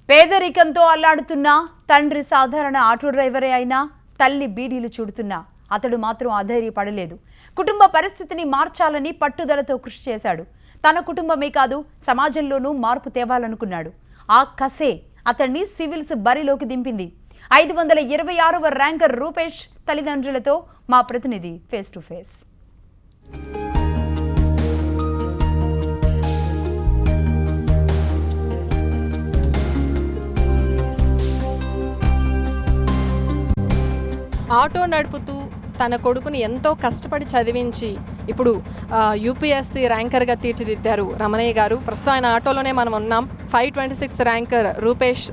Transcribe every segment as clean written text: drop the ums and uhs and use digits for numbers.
పేదరికంతో అల్లాడుతున్నా తండ్రి సాధారణ ఆటో డ్రైవరే అయినా తల్లి బీడీలు చుడుతున్నా అతడు మాత్రం అధైర్యపడలేదు. కుటుంబ పరిస్థితిని మార్చాలని పట్టుదలతో కృషి చేశాడు. తన కుటుంబమే కాదు సమాజంలోనూ మార్పు తేవాలనుకున్నాడు. ఆ కసే అతన్ని సివిల్స్ బరిలోకి దింపింది. 526వ ర్యాంకర్ రూపేష్ తల్లిదండ్రులతో మా ప్రతినిధి ఫేస్ టు ఫేస్. ఆటో నడుపుతూ తన కొడుకుని ఎంతో కష్టపడి చదివించి ఇప్పుడు యూపీఎస్సీ ర్యాంకర్గా తీర్చిదిద్దారు రమణయ్య గారు. ప్రస్తుతం ఆయన ఆటోలోనే మనం ఉన్నాం. 526 ర్యాంకర్ రూపేష్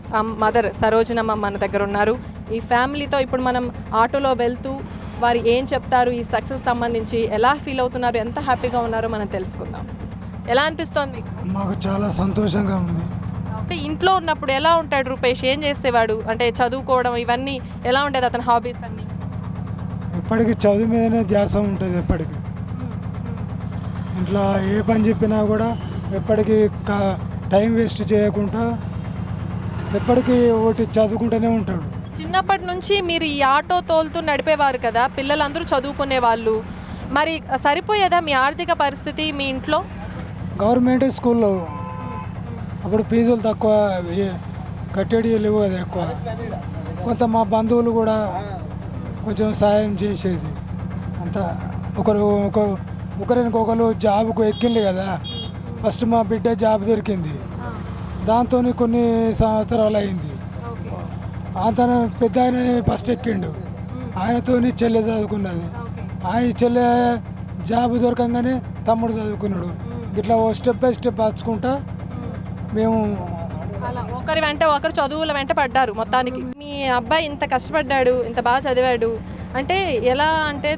మదర్ సరోజనమ్మ మన దగ్గర ఉన్నారు. ఈ ఫ్యామిలీతో ఇప్పుడు మనం ఆటోలో వెళ్తూ వారు ఏం చెప్తారు, ఈ సక్సెస్ సంబంధించి ఎలా ఫీల్ అవుతున్నారు, ఎంత హ్యాపీగా ఉన్నారో మనం తెలుసుకుందాం. ఎలా అనిపిస్తోంది? మాకు చాలా సంతోషంగా ఉంది. అంటే ఇంట్లో ఉన్నప్పుడు ఎలా ఉంటాడు రూపేష్? ఏం చేసేవాడు? అంటే చదువుకోవడం ఇవన్నీ ఎలా ఉండేది అతని హాబీస్ అన్నీ? ఎప్పటికీ చదువు మీదనే ధ్యాస ఉంటుంది. ఎప్పటికీ ఇంట్లో ఏ పని చెప్పినా కూడా ఎప్పటికీ టైం వేస్ట్ చేయకుండా ఎప్పటికీ ఒకటి చదువుకుంటూనే ఉంటాడు. చిన్నప్పటి నుంచి మీరు ఈ ఆటో తోలుతూ నడిపేవారు కదా, పిల్లలందరూ చదువుకునే వాళ్ళు. మరి సరిపోయేదా మీ ఆర్థిక పరిస్థితి మీ ఇంట్లో? గవర్నమెంట్ స్కూల్లో అప్పుడు ఫీజులు తక్కువ, కట్టేడి లేవు కదా ఎక్కువ. కొంత మా బంధువులు కూడా కొంచెం సాయం చేసేది. అంతా ఒకరికొకరు జాబ్కు ఎక్కింది కదా. ఫస్ట్ మా బిడ్డ జాబ్ దొరికింది, దాంతో కొన్ని సంవత్సరాలు అయింది. తన పెద్ద ఆయన ఫస్ట్ ఎక్కిండు, ఆయనతో చెల్లె చదువుకున్నది. ఆయన చెల్లె జాబ్ దొరకంగానే తమ్ముడు చదువుకున్నాడు. ఇట్లా స్టెప్ బై స్టెప్ వచ్చుకుంటా మేము అలా ఒకరి వెంట ఒకరు చదువుల వెంట పడ్డారు. మొత్తానికి మీ అబ్బాయి ఇంత కష్టపడ్డాడు, ఇంత బాగా చదివాడు అంటే ఎలా అంటే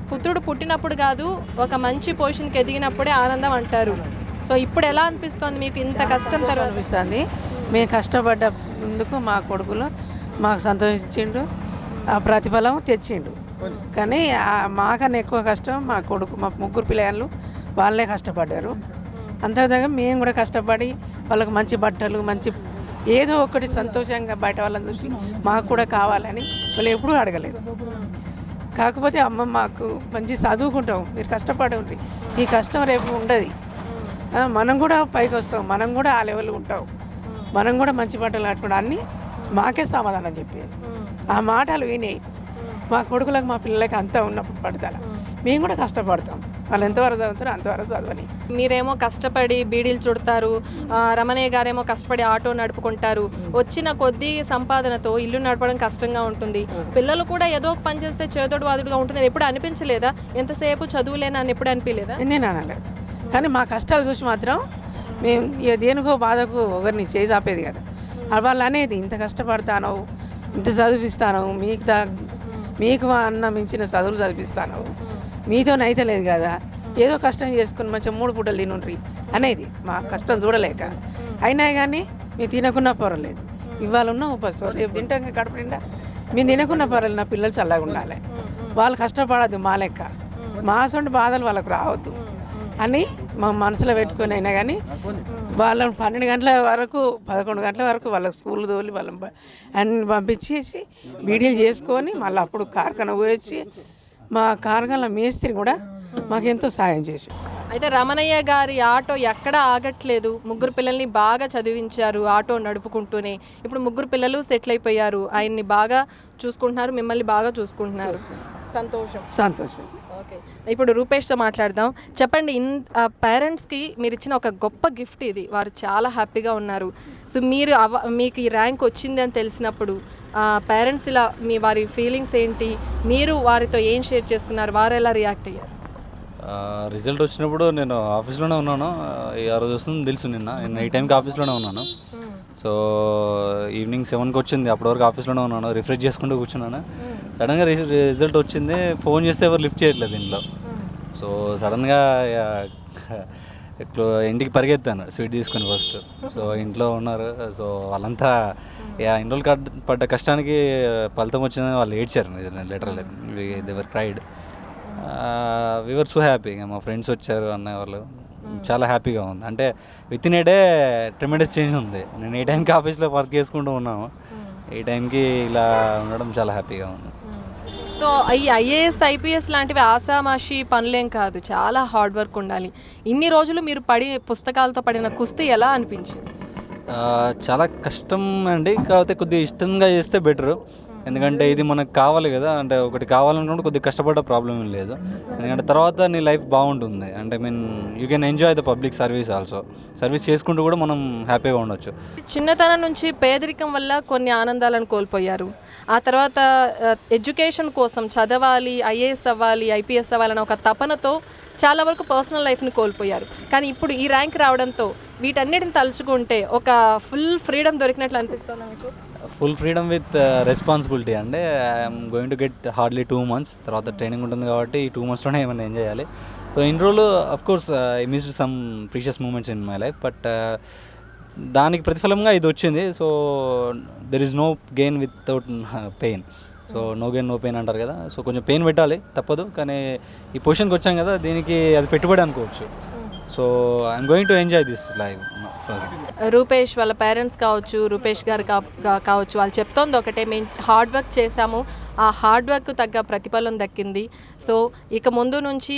పుత్రుడు పుట్టినప్పుడు కాదు, ఒక మంచి పొజిషన్కి ఎదిగినప్పుడే ఆనందం అంటారు. సో ఇప్పుడు ఎలా అనిపిస్తుంది మీకు ఇంత కష్టం తర్వాత? అనిపిస్తుంది మేము కష్టపడ్డందుకు మా కొడుకులు మాకు సంతోషించిండు, ఆ ప్రతిఫలం తెచ్చిండు. కానీ మాకన్నా ఎక్కువ కష్టం మా కొడుకు, మా ముగ్గురు పిల్లలు వాళ్ళే కష్టపడ్డారు. అంతేవిధంగా మేము కూడా కష్టపడి వాళ్ళకి మంచి బట్టలు, మంచి ఏదో ఒకటి సంతోషంగా బయట వాళ్ళని చూసి మాకు కూడా కావాలని వాళ్ళు ఎప్పుడూ అడగలేదు. కాకపోతే అమ్మ మాకు మంచి చదువుకుంటాం, మీరు కష్టపడి ఉండి ఈ కష్టం రేపు ఉండదు, మనం కూడా పైకి వస్తాం, మనం కూడా ఆ లెవెల్ ఉంటాం, మనం కూడా మంచి బట్టలు కట్టుకుంటాం అన్నీ మాకే సమాధానం చెప్పేది. ఆ మాటలు విని మా కొడుకులకు మా పిల్లలకి అంతా ఉన్నప్పుడు పడతారు. మేము కూడా కష్టపడతాం, వాళ్ళు ఎంతవరకు చదువుతారో అంతవరకు చదవని. మీరేమో కష్టపడి బీడీలు చుడతారు, రమణయ్య గారేమో కష్టపడి ఆటో నడుపుకుంటారు. వచ్చిన కొద్ది సంపాదనతో ఇల్లు నడపడం కష్టంగా ఉంటుంది. పిల్లలు కూడా ఏదో ఒక పని చేస్తే చేదోడు వాదుడుగా ఉంటుంది. ఎప్పుడు అనిపించలేదా ఎంతసేపు చదువులేనా అని? ఎప్పుడు అనిపించలేదా? నేను అనలేదు, కానీ మా కష్టాలు చూసి మాత్రం మేము దేనికో బాధకు ఒకరిని చేసాపేది కదా. వాళ్ళు అనేది ఇంత కష్టపడతాను, ఇంత చదివిస్తాను, మీకు అన్న మించిన చదువులు చదివిస్తాను, మీతోనైతే లేదు కదా, ఏదో కష్టం చేసుకుని మంచిగా 3 పూటలు తినుండ్రి అనేది. మా కష్టం చూడలేక అయినా కానీ మీరు తినకున్నా పర్వాలేదు, ఇవాళ ఉన్న ఉపవాసం రేపు తింటాం కడుపు నిండా. మీరు తినకున్నా పర్వాలేదు, నా పిల్లలు చల్లగా ఉండాలి, వాళ్ళు కష్టపడద్దు మా లెక్క, మా సొంత బాధలు వాళ్ళకు రావద్దు అని మా మనసులో పెట్టుకొని అయినా కానీ వాళ్ళని 12 గంటల వరకు 11 గంటల వరకు వాళ్ళకి స్కూల్ తోలి వాళ్ళని అన్ని పంపించేసి వీడియోలు చేసుకొని మళ్ళీ అప్పుడు కార్ఖాన పోయొచ్చి మా కార్ఖాన మేస్త్రి కూడా మాకెంతో సాయం చేసి. అయితే రమణయ్య గారి ఆటో ఎక్కడ ఆగట్లేదు. ముగ్గురు పిల్లల్ని బాగా చదివించారు ఆటో నడుపుకుంటూనే. ఇప్పుడు ముగ్గురు పిల్లలు సెటిల్ అయిపోయారు, ఆయన్ని బాగా చూసుకుంటున్నారు, మిమ్మల్ని బాగా చూసుకుంటున్నారు. సంతోషం. ఓకే, ఇప్పుడు రూపేష్తో మాట్లాడదాం. చెప్పండి, పేరెంట్స్కి మీరు ఇచ్చిన ఒక గొప్ప గిఫ్ట్ ఇది, వారు చాలా హ్యాపీగా ఉన్నారు. సో మీకు ఈ ర్యాంక్ వచ్చింది అని తెలిసినప్పుడు పేరెంట్స్ ఇలా వారి ఫీలింగ్స్ ఏంటి, మీరు వారితో ఏం షేర్ చేసుకున్నారు, వారు ఎలా రియాక్ట్ అయ్యారు? రిజల్ట్ వచ్చినప్పుడు నేను ఆఫీస్లోనే ఉన్నాను. ఆ రోజు వస్తుంది తెలుసు, నిన్న ఈ టైంకి ఆఫీస్లోనే ఉన్నాను. సో ఈవినింగ్ 7కి వచ్చింది, అప్పటి వరకు ఆఫీస్లోనే ఉన్నాను, రిఫ్రెష్ చేసుకుంటూ కూర్చున్నాను. సడన్గా రిజల్ట్ వచ్చింది, ఫోన్ చేస్తే ఎవరు లిఫ్ట్ చేయట్లేదు ఇంట్లో. సో సడన్గా ఇంటికి పరిగెత్తాను స్వీట్ తీసుకొని ఫస్ట్. సో ఇంట్లో ఉన్నారు, సో వాళ్ళంతా ఇన్ని రోజులు పడ్డ కష్టానికి ఫలితం వచ్చిందని వాళ్ళు ఏడ్చారు. Literally they were cried. We were so happy. మా ఫ్రెండ్స్ వచ్చారు, అన్నయ్య వాళ్ళు, చాలా హ్యాపీగా ఉంది. అంటే within a day tremendous change ఉంది. నేను ఏ టైంకి ఆఫీస్లో వర్క్ చేసుకుంటూ ఉన్నాము, ఈ టైంకి ఇలా ఉండడం చాలా హ్యాపీగా ఉంది. సో ఈ ఐఏఎస్ ఐపీఎస్ లాంటివి ఆసామాషి పనులేం కాదు, చాలా హార్డ్ వర్క్ ఉండాలి. ఇన్ని రోజులు మీరు పుస్తకాలతో పడిన కుస్తీ ఎలా అనిపించింది? చాలా కష్టం అండి, కాకపోతే కొద్దిగా ఇష్టంగా చేస్తే బెటరు. ఎందుకంటే ఇది మనకు కావాలి కదా, అంటే ఒకటి కావాలనుకుంటే కొద్దిగా కష్టపడ్డ ప్రాబ్లం ఏం లేదు. ఎందుకంటే తర్వాత నీ లైఫ్ బాగుంటుంది. అంటే you can enjoy the public service also. Service చేసుకుంటూ కూడా మనం హ్యాపీగా ఉండొచ్చు. చిన్నతనం నుంచి పేదరికం వల్ల కొన్ని ఆనందాలను కోల్పోయారు. ఆ తర్వాత ఎడ్యుకేషన్ కోసం చదవాలి, ఐఏఎస్ అవ్వాలి, ఐపీఎస్ అవ్వాలని ఒక తపనతో చాలా వరకు పర్సనల్ లైఫ్ని కోల్పోయారు. కానీ ఇప్పుడు ఈ ర్యాంక్ రావడంతో వీటన్నిటిని తలుచుకుంటే ఒక ఫుల్ ఫ్రీడమ్ దొరికినట్లు అనిపిస్తుందా మీకు? Full freedom with responsibility. అంటే I'm going to get hardly 2 months, తర్వాత ట్రైనింగ్ ఉంటుంది కాబట్టి ఈ 2 monthsలోనే ఏమైనా ఎంజాయ్ చేయాలి. సో ఇన్ని రోజులు of course I missed some precious moments in my life, but దానికి ప్రతిఫలంగా ఇది వచ్చింది. So there is no gain without pain. So no gain no pain అంటారు కదా. సో కొంచెం పెయిన్ పెట్టాలి, తప్పదు. కానీ ఈ పొజిషన్కి వచ్చాం కదా, దీనికి అది పెట్టుబడి అనుకోవచ్చు. So I'm going to enjoy this life. Rupesh వాళ్ళ పేరెంట్స్ కావచ్చు, రూపేష్ గారు కావచ్చు, వాళ్ళు చెప్తోంది ఒకటే, మేము హార్డ్ వర్క్ చేశాము, ఆ హార్డ్ వర్క్ తగ్గ ప్రతిఫలం దక్కింది. సో ఇక ముందు నుంచి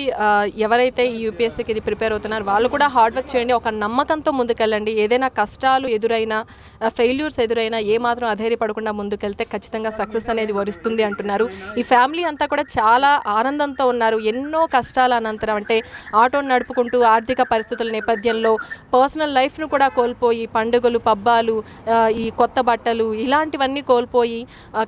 ఎవరైతే ఈ యూపీఎస్సీకి ఇది ప్రిపేర్ అవుతున్నారో వాళ్ళు కూడా హార్డ్ వర్క్ చేయండి, ఒక నమ్మకంతో ముందుకెళ్ళండి. ఏదైనా కష్టాలు ఎదురైనా, ఫెయిల్యూర్స్ ఎదురైనా ఏమాత్రం అధైర్యపడకుండా ముందుకెళ్తే ఖచ్చితంగా సక్సెస్ అనేది వరిస్తుంది అంటున్నారు. ఈ ఫ్యామిలీ అంతా కూడా చాలా ఆనందంతో ఉన్నారు. ఎన్నో కష్టాల అనంతరం, అంటే ఆటోను నడుపుకుంటూ ఆర్థిక పరిస్థితుల నేపథ్యంలో పర్సనల్ లైఫ్ను కూడా కోల్పోయి, పండుగలు, పబ్బాలు, ఈ కొత్త బట్టలు ఇలాంటివన్నీ కోల్పోయి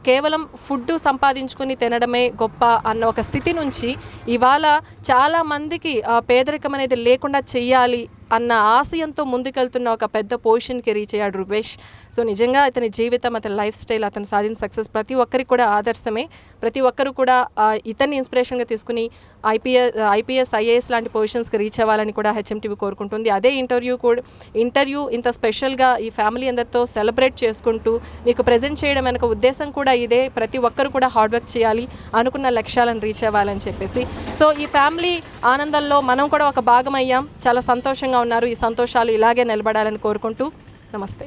కేవలం ఫుడ్ సంపాదించుకుని తినడమే గొప్ప అన్న ఒక స్థితి నుంచి ఇవాళ చాలామందికి పేదరికం అనేది లేకుండా చెయ్యాలి అన్న ఆశయంతో ముందుకెళ్తున్న ఒక పెద్ద పొజిషన్కి రీచ్ అయ్యాడు రూపేష్. సో నిజంగా అతని జీవితం, అతని లైఫ్ స్టైల్, అతను సాధించిన సక్సెస్ ప్రతి ఒక్కరికి కూడా ఆదర్శమే. ప్రతి ఒక్కరు కూడా ఇతన్ని ఇన్స్పిరేషన్గా తీసుకుని ఐపీఎస్ ఐఏఎస్ లాంటి పొజిషన్స్కి రీచ్ అవ్వాలని కూడా హెచ్ఎంటీవీ కోరుకుంటుంది. అదే ఇంటర్వ్యూ ఇంత స్పెషల్గా ఈ ఫ్యామిలీ అందరితో సెలబ్రేట్ చేసుకుంటూ మీకు ప్రజెంట్ చేయడం వెనక ఉద్దేశం కూడా ఇదే. ప్రతి ఒక్కరు కూడా హార్డ్ వర్క్ చేయాలి, అనుకున్న లక్ష్యాలను రీచ్ అవ్వాలని చెప్పేసి. సో ఈ ఫ్యామిలీ ఆనందంలో మనం కూడా ఒక భాగం అయ్యాం. చాలా సంతోషంగా ఉన్నారు. ఈ సంతోషాలు ఇలాగే నిలబడాలని కోరుకుంటూ నమస్తే.